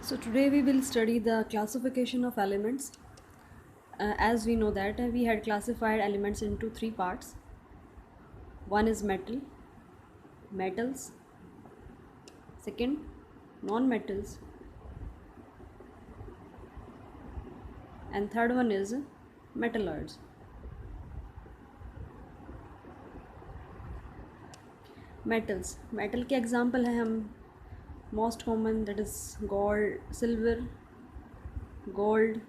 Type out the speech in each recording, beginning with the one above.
So today we will study the classification of elements. As we know that we had classified elements into three parts. One is metals, second non-metals, and third one is metalloids. Metal के example हैं हम most common that is gold, silver, gold,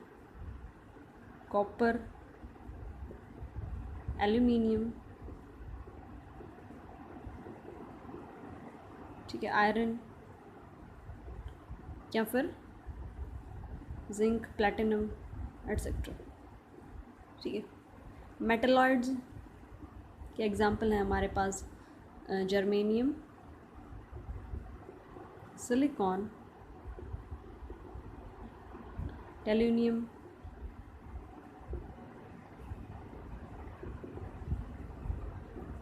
copper, aluminium, ठीक है, iron या फिर zinc, platinum etcetera. ठीक है, metalloids के एग्जाम्पल हैं हमारे पास germanium, silicon, tellurium,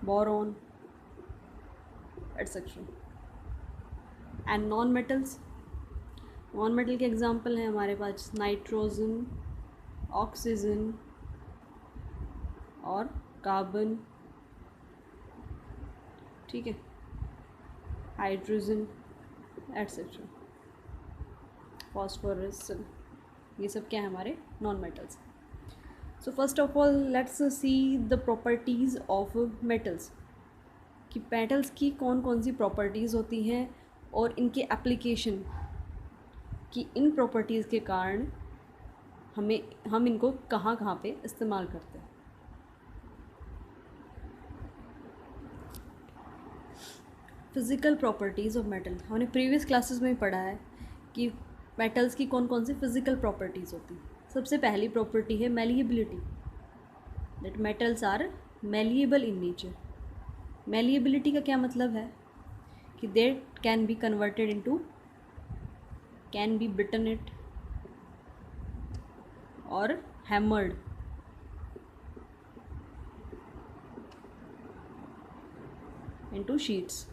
boron etcetera. And non metal के एग्जाम्पल हैं हमारे पास नाइट्रोजन, ऑक्सीजन और कार्बन, ठीक है, हाइड्रोजन एट्सेट्रा, फॉस्फोरस, ये सब क्या है हमारे non metals. So first of all let's see the properties of metals कि मेटल्स की कौन कौन सी प्रॉपर्टीज़ होती हैं और इनके एप्लीकेशन कि इन प्रॉपर्टीज़ के कारण हम इनको कहाँ कहाँ पे इस्तेमाल करते हैं। फिज़िकल प्रॉपर्टीज़ ऑफ मेटल, हमने प्रीवियस क्लासेस में पढ़ा है कि मेटल्स की कौन कौन सी फिज़िकल प्रॉपर्टीज़ होती हैं। सबसे पहली प्रॉपर्टी है malleability, that metals are malleable in nature. Malleability का क्या मतलब है कि they can be converted into, can be beaten it और हैमर्ड इनटू शीट्स।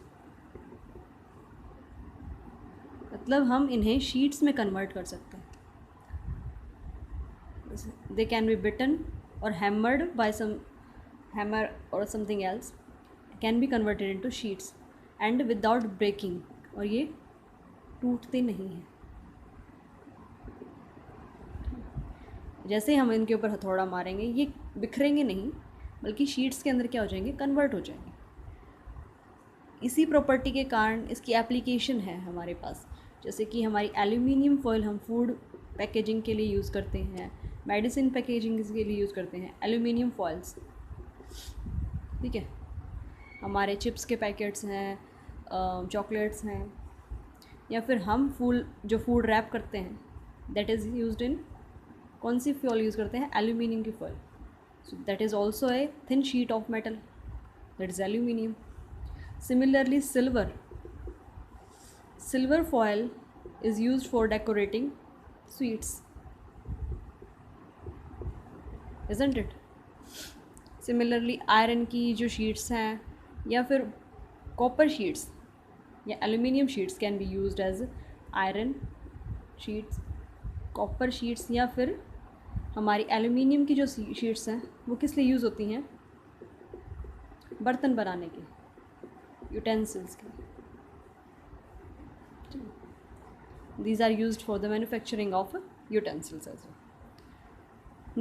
मतलब हम इन्हें शीट्स में कन्वर्ट कर सकते हैं। दे कैन बी बिटन और हैमर्ड बाय सम हैमर और something else, can be converted into sheets and without breaking, और ये टूटते नहीं हैं। जैसे हम इनके ऊपर हथौड़ा मारेंगे ये बिखरेंगे नहीं, बल्कि शीट्स के अंदर क्या हो जाएंगे, कन्वर्ट हो जाएंगे। इसी प्रॉपर्टी के कारण इसकी एप्लीकेशन है हमारे पास, जैसे कि हमारी एल्यूमिनियम फॉयल हम फूड पैकेजिंग के लिए यूज़ करते हैं, मेडिसिन पैकेजिंग के लिए यूज़ करते हैं एल्यूमिनियम फॉयल्स, ठीक है। हमारे चिप्स के पैकेट्स हैं, चॉकलेट्स हैं, या फिर हम जो फूड रैप करते हैं दैट इज़ यूज्ड इन, कौन सी फॉयल यूज़ करते हैं, एल्यूमिनियम की foil. So that is also a thin sheet of metal, that is aluminium. Similarly, silver foil is used for decorating sweets, isn't it? Similarly, iron की जो sheets हैं या फिर copper sheets या aluminium sheets can be used as iron sheets, copper sheets, या फिर हमारी aluminium की जो sheets हैं वो किस लिए यूज़ होती हैं, बर्तन बनाने के, utensils के। These are used for the manufacturing of utensils as well.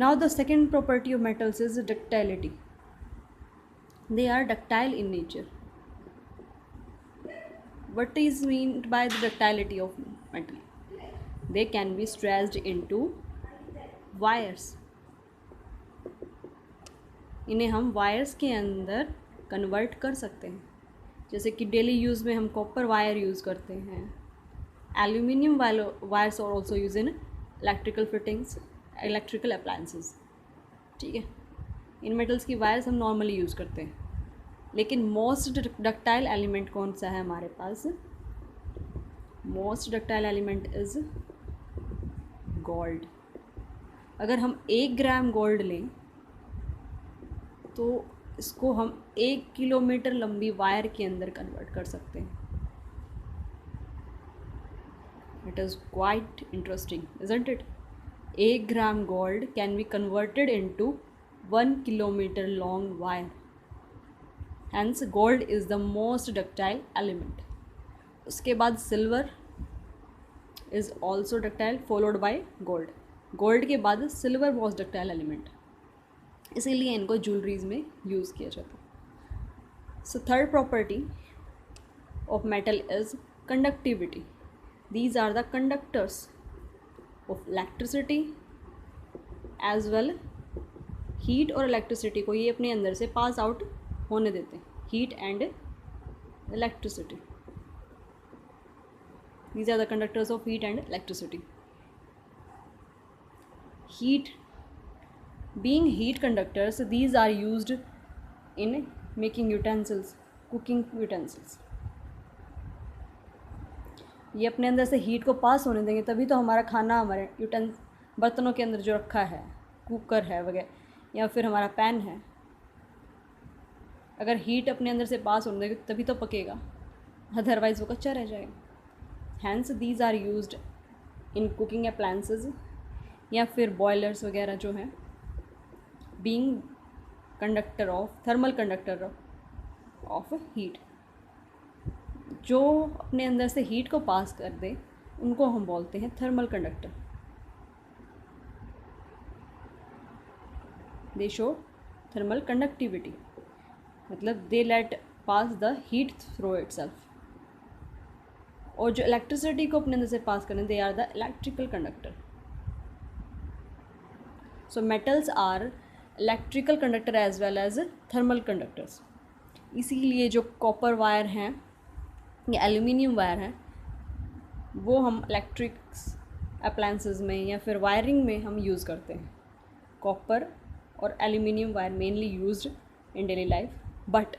Now the second property of metals is ductility. They are ductile in nature. What is meant by the ductility of metal? They can be stretched into wires. इन्हें हम wires के अंदर convert कर सकते हैं, जैसे कि daily use में हम कॉपर वायर यूज़ करते हैं। Aluminium wires are also use in electrical fittings, electrical appliances, ठीक है। इन मेटल्स की वायर्स हम नॉर्मली यूज़ करते हैं, लेकिन मोस्ट डक्टाइल एलिमेंट कौन सा है हमारे पास, most ductile element is gold. अगर हम 1 ग्राम गोल्ड लें तो इसको हम 1 किलोमीटर लंबी वायर के अंदर कन्वर्ट कर सकते हैं। It is quite interesting, isn't it? A gram gold can be converted into 1 kilometer long wire. Hence, gold is the most ductile element. उसके बाद silver is also ductile followed by gold. Gold के बाद silver most ductile element, इसीलिए इनको jewelleries में use किया जाता है. So third property of metal is conductivity. These are the conductors of electricity as well. Heat और इलेक्ट्रिसिटी को ये अपने अंदर से पास आउट होने देते हैं. Heat and electricity, these are the conductors of heat and electricity. Heat, being heat conductors, these are used in making utensils, cooking utensils. ये अपने अंदर से हीट को पास होने देंगे तभी तो हमारा खाना हमारे बर्तनों के अंदर जो रखा है, कुकर है वगैरह, या फिर हमारा पैन है, अगर हीट अपने अंदर से पास होने देंगे तभी तो पकेगा, अदरवाइज वो कच्चा रह जाएगा. Hence these are used in cooking appliances या फिर बॉयलर्स वगैरह जो हैं, being conductor of thermal conductor of heat. जो अपने अंदर से हीट को पास कर दे उनको हम बोलते हैं thermal conductor. They show thermal conductivity, मतलब they let pass the heat through itself. और जो इलेक्ट्रिसिटी को अपने अंदर से पास करें, they are the electrical conductor. So metals are electrical conductor as well as thermal conductors. इसीलिए जो कॉपर वायर हैं या एल्यूमिनियम वायर हैं वो हम इलेक्ट्रिक्स अप्लायंसेस में या फिर वायरिंग में हम यूज़ करते हैं. कॉपर और aluminium wire mainly used in daily life, but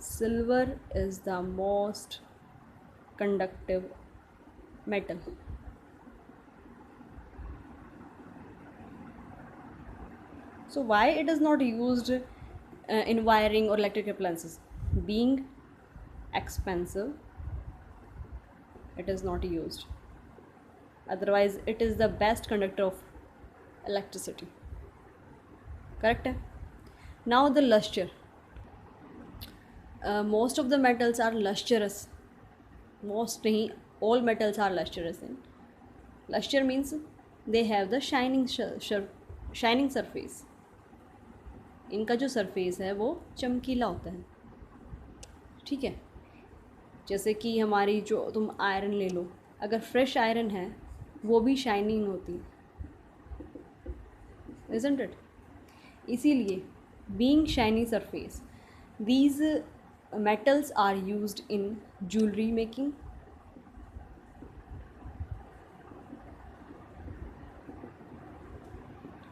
silver is the most conductive metal. So why it is not used in wiring or electric appliances? Being expensive, it is not used. Otherwise it is the best conductor of electricity. Correct? Now the luster. Most of the metals are lustrous. Most नहीं, all metals are lustrous. In luster means they have the shining surface. इनका जो surface है वो चमकीला होता है. ठीक है, जैसे कि हमारी जो तुम आयरन ले लो, अगर फ्रेश आयरन है वो भी शाइनिंग होती है, isn't it? इसीलिए being shiny surface, these metals are used in jewelry making,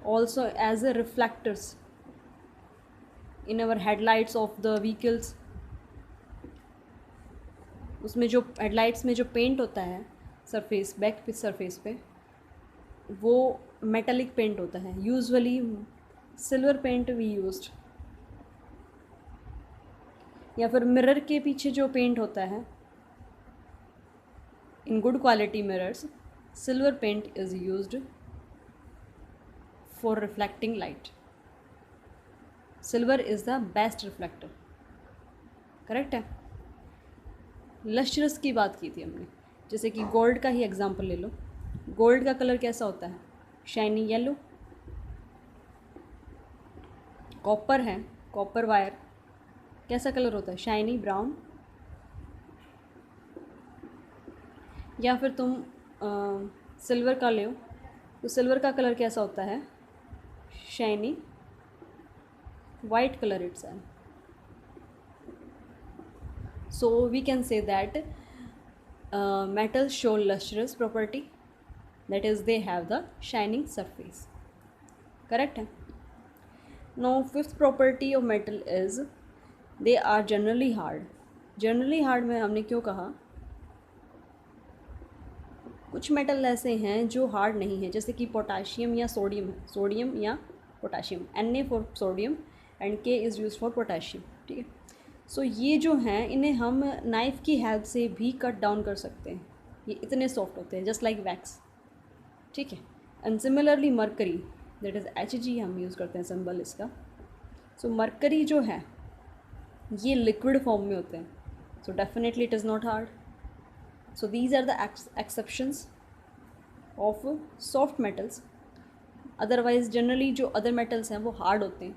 also as a reflectors in our headlights of the vehicles. उसमें जो हेडलाइट्स में जो पेंट होता है सरफेस, बैक पे सरफेस पे, वो मेटालिक पेंट होता है. Usually silver paint we used, या फिर मिरर के पीछे जो पेंट होता है in good quality mirrors, silver paint is used for reflecting light. Silver is the best reflector. Correct है. लस्ट्रस की बात की थी हमने, जैसे कि गोल्ड का ही एग्जांपल ले लो. गोल्ड का कलर कैसा होता है? Shiny yellow. कॉपर है, कॉपर वायर कैसा कलर होता है? Shiny brown. या फिर तुम सिल्वर का ले, तो सिल्वर का कलर कैसा होता है? Shiny white colour itself. So we can say that metals show lustrous property, that is they have the shining surface. Correct है. Now fifth property of metal is they are generally hard. Generally hard में हमने क्यों कहा? कुछ metal ऐसे हैं जो hard नहीं है, जैसे कि पोटाशियम या सोडियम है. सोडियम या potassium, Na for sodium and K is use for potassium. ठीक है. सो ये जो हैं इन्हें हम नाइफ़ की हेल्प से भी कट डाउन कर सकते हैं. ये इतने सॉफ्ट होते हैं, जस्ट लाइक वैक्स, ठीक है। And similarly mercury, that is Hg, हम यूज़ करते हैं सिंबल इसका। सो मरकरी जो है ये लिक्विड फॉर्म में होते हैं, so definitely it is not hard. So these are the exceptions of soft metals. Otherwise generally जो अदर मेटल्स हैं वो हार्ड होते हैं।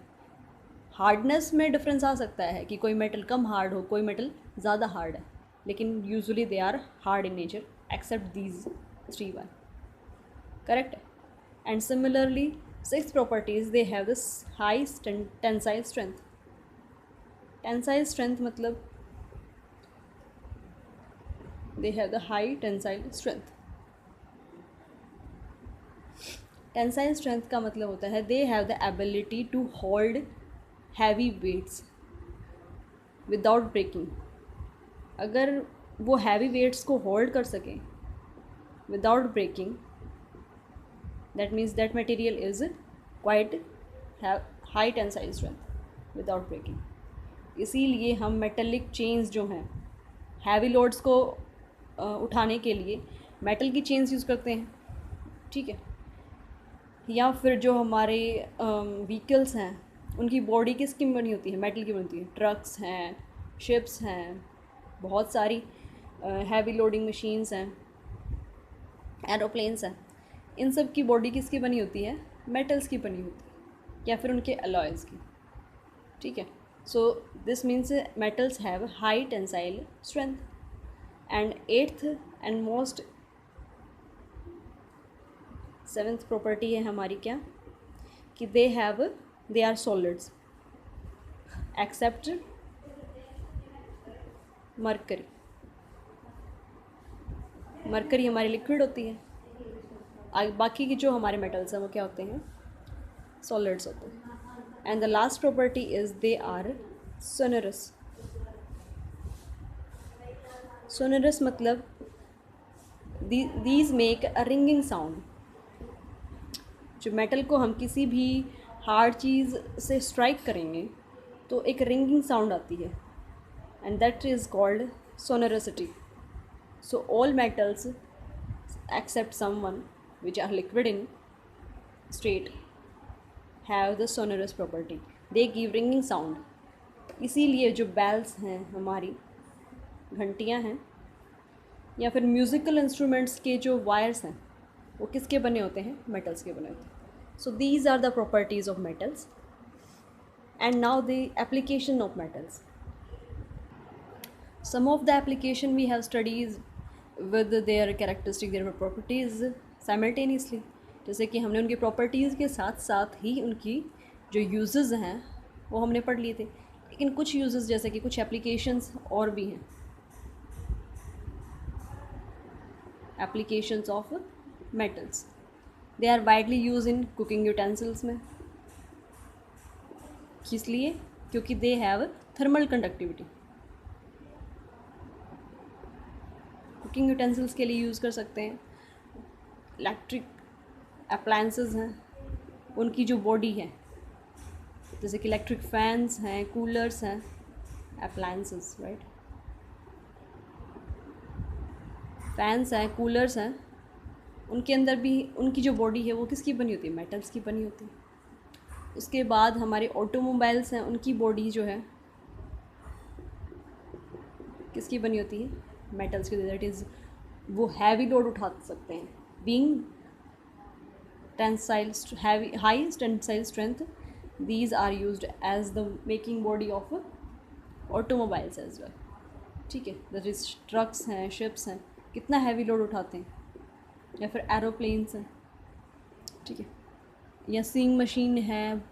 हार्डनेस में डिफरेंस आ सकता है कि कोई मेटल कम हार्ड हो, कोई मेटल ज़्यादा हार्ड है, लेकिन usually they are hard in nature except these 3 correct है। And similarly 6th properties, they have this high tensile strength. Tensile strength मतलब they have the high tensile strength. Tensile strength का मतलब होता है they have the ability to hold heavy weights without breaking. अगर वो heavy weights को hold कर सकें without breaking, that means that material is quite high tensile strength without breaking. इसीलिए हम मेटेलिक चेन्स जो हैं हैवी लोड्स को उठाने के लिए मेटल की चेन्स यूज़ करते हैं, ठीक है। या फिर जो हमारे व्हीकल्स हैं उनकी बॉडी किसकी बनी होती है, मेटल की बनती है। ट्रक्स हैं, शिप्स हैं, बहुत सारी हैवी लोडिंग मशीन्स हैं, एरोप्लेन्स हैं, इन सब की बॉडी किसकी बनी होती है, मेटल्स की बनी होती है, या फिर उनके अलॉयज़ की, ठीक है। So this means metals have high tensile strength. And 8th and most 7th property है हमारी क्या, कि they are solids except mercury. Mercury हमारी लिक्विड होती है, बाकी की जो हमारे मेटल्स हैं वो क्या होते हैं, सॉलिड्स होते हैं। And the last property is they are sonorous. Sonorous मतलब these make a ringing sound. जो मेटल को हम किसी भी हार्ड चीज़ से स्ट्राइक करेंगे तो एक रिंगिंग साउंड आती है, and that is called sonority. So all metals except some one which are liquid in state have the sonorous property, they give ringing sound. इसीलिए जो बेल्स हैं, हमारी घंटियाँ हैं, या फिर म्यूज़िकल इंस्ट्रूमेंट्स के जो वायर्स हैं वो किसके बने होते हैं, मेटल्स के बने होते हैं। So these are the properties of metals. And now the application of metals. Some of the application we have studied with their characteristic, their properties simultaneously. जैसे कि हमने उनकी प्रॉपर्टीज़ के साथ साथ ही उनकी जो यूजेस हैं वो हमने पढ़ लिए थे, लेकिन कुछ यूजेस जैसे कि कुछ एप्लीकेशंस और भी हैं। Applications of metals, they are widely use in cooking utensils में। किस लिए, क्योंकि they have thermal conductivity. Cooking utensils के लिए यूज़ कर सकते हैं। इलेक्ट्रिक अप्लायंसेस हैं, उनकी जो बॉडी है, जैसे कि इलेक्ट्रिक फैंस हैं, कूलर्स हैं, अप्लायंसेस, राइट। फैंस हैं, कूलर्स हैं, उनके अंदर भी उनकी जो बॉडी है वो किसकी बनी होती है, मेटल्स की बनी होती है। उसके बाद हमारे ऑटोमोबाइल्स हैं, उनकी बॉडी जो है किसकी बनी होती है, मेटल्स की। दैट इज़ वो हैवी लोड उठा सकते हैं, being tensile heavy high tensile strength, these are used as the making body of automobiles as well, ठीक है। दैट इज़ ट्रक्स हैं, शिप्स हैं, कितना हैवी लोड उठाते हैं, या फिर एरोप्लेन्स हैं, ठीक है, या सीइंग मशीन है।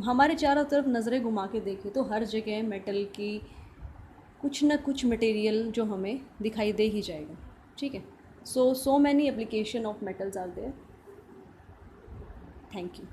हमारे चारों तरफ नज़रें घुमा के देखें तो हर जगह मेटल की कुछ ना कुछ मटेरियल जो हमें दिखाई दे ही जाएगा, ठीक है। So many application of metals are there. Thank you.